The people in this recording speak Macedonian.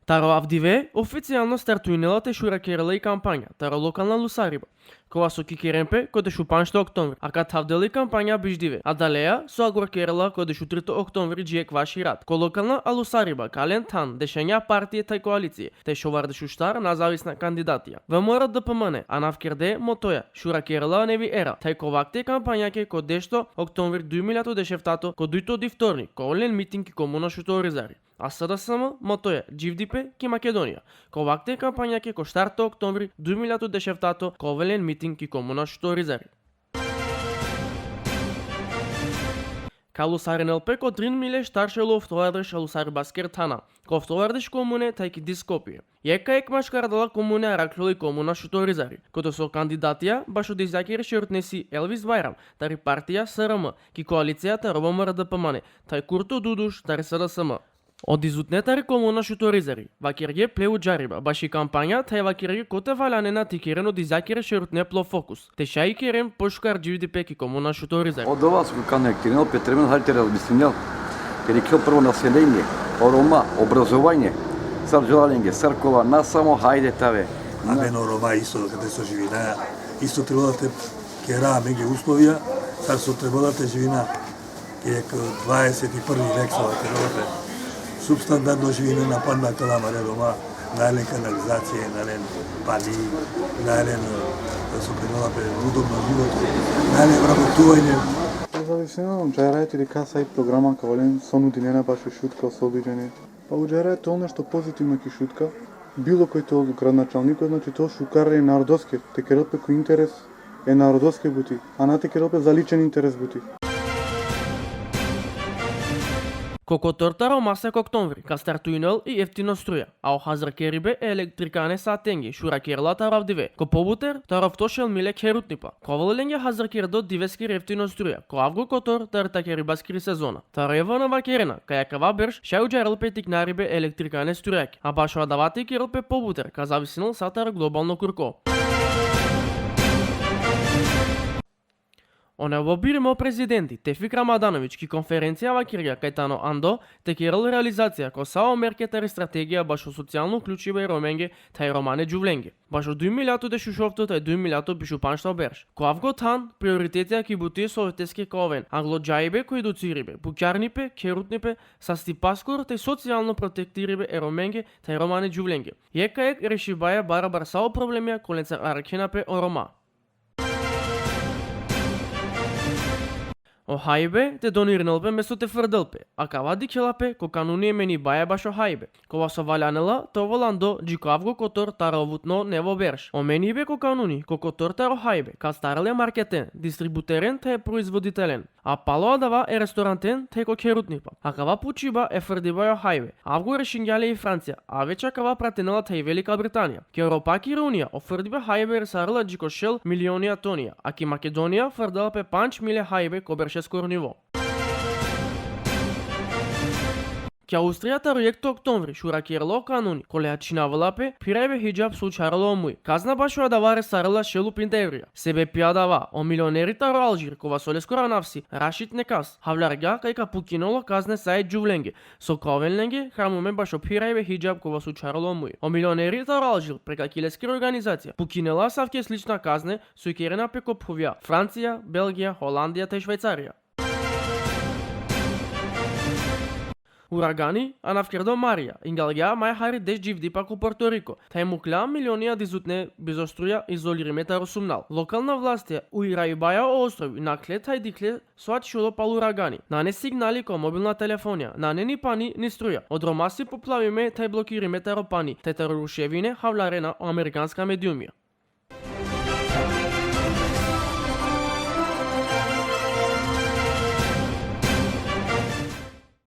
Таро Авдиве официјално стартуинела те шуракерела и кампања, таро локална лусариба. Кога со Кикеремпе, коде шу паншто октомври, а кад тавдели кампања биждиве. А далеја со агоркерела коде шу 3 октомври джиек ваши рад. Ко локална алусариба, кален тан, дешења партија тај коалиција, те шовар дешу штар независна кандидатија. ВМРО ДПМН, а навкерде мотоја, шуракерела неви ера. Тај ковакте кампањаке ко дешто октомври 2010 ко дуито ди вторник, ко онлайн митинг комо шуто оризари. А СДСМ мотоја Дживдипе ки Македонија. Ковакте кампањаке ко штарто октомври 2010 ко овелен митинг ки комуна шуто оризари. Калусарен ЛП ко 3 миле штаршело втовардеш алусар баскер тана. Ко втовардеш комуне тајки дископија. Јека екмашкардала комуне раклоли комуна шуто оризари. Кото со кандидатија башо дизакер шортнеси Елвис Байрам, тари партија СРМ, ки коалицијата РБМР ДПМН, тај Курто Дудуш, тари СДСМ. Од изутнетари комуна шуто оризари, вакерге плеу джариба, баши кампања тај вакерге коте валянена ти керен од изакере шерутне пло фокус. Те шај керен пошкар Дживдипе ки комуна шуто оризари. Од ова со конектирано петремен халтерал мислињал. Перекел прво население, орома, образование, сарджалање, цркова, насамо хајде таве. Амено рома исто каде со живина, исто треба да те кера меѓу условија, сар со треба да те живина. Ке 21 век со треба субстандардно живине на панна каламаре дома, најлен канализација, најлен пани, најлен со пренала пе удобно живот, најлен вработување. Зависено од джарајот или каса и програма кавален сонудинена баш шутка особиджење. Па у джарајот тоа нешто позитивно ки шутка. Било кој тоа градначалникот, значи тоа шукаре народоски, те керопе кој интерес е народоски бути, а на те керопе за личен интерес бути. Кокотортаро масек октомври, ка стартуинел и ефтино струја, а охазракерибе е електрикане са тенги, шуракерла таравдиве. Ко побутер, таравтошел миле керутнипа. Коваленге хазракердо дивески ефтино струја, ко авго котор тартакерибаскри сезона. Тарева на вакерена, кајакава берш, шај уджарелпе тикнарибе електрикане струјаки, а башо адавати керелпе побутер, ка зависинал сатар глобално курко. Онево биримо президенти Тефик Рамаданович ки конференција вакирја Кајтано Андо те керел реализација ко сао меркетари стратегија башо социјално уклучива и роменге тај романе джувленге. Башо 2 милијато де шушовто тај 2 милијато бишу паншта берш. Ко авготан приоритетија ки бути советски ковен, англоджаибе кои доцирибе, букјарнипе, керутнипе, састи паскор тај социјално протектирибе е роменге тај романе джувленге. Јека ек решибаја барабар сао проблемија коленца аракенапе о рома. Охајбе те донирнелпе место те фрделпе, а кавади келапе ко кануни емени баја баш охајбе. Кова со валянела, то воландо джикавго котор таровутно нево берш. Оменибе ко кануни, ко котор таро хајбе, ка старале маркетен, дистрибутерен те е производителен. А пало адава е ресторантен те ко керутнипа. А кава пучиба е фрдиба охајбе. Авго решингјале и Франција, а веча кава пратенела та и Велика Британија. Ке Европаки Рунија, офрдибе хајбе ресарала джикошел милионија тонија, а ки Македонија фрдала пе 5 миле хајбе ко берш скоро ниво. Ке Аустрија таројекто октомври шуракерло кануни, колеја чинавалапе, пирајбе хиджаб случарало омуј. Казна башу адаваре сарала шелу пинтеврија. Себе пиадава, о милионери таро Алжир, кова соле скоро навси, рашит некас. Хавларга кајка пукиноло казне сај джувленге. Со ковенленге, храмуме башо пирајбе хиджаб кова случарало омуј. О милионери таро Алжир, прека килески организација. Пукинела савке слична казне, со керена пеко повија Франција, Белгија, Холандија та Швајцарија. Урагани, а навкердо Марија, ингалгја мај хари деш Дживдипа ко Порто Рико. Тај мукля милионија дизутне безоструја изолириме таро сумнал. Локална властија уирајбаја острови, накле тај дикле соачило пал урагани. Нане сигнали ко мобилна телефонија, нане ни пани ни струја. Од рома си поплавиме тај блокириме таро пани, тај таро рушевине хавларена американска медиумија.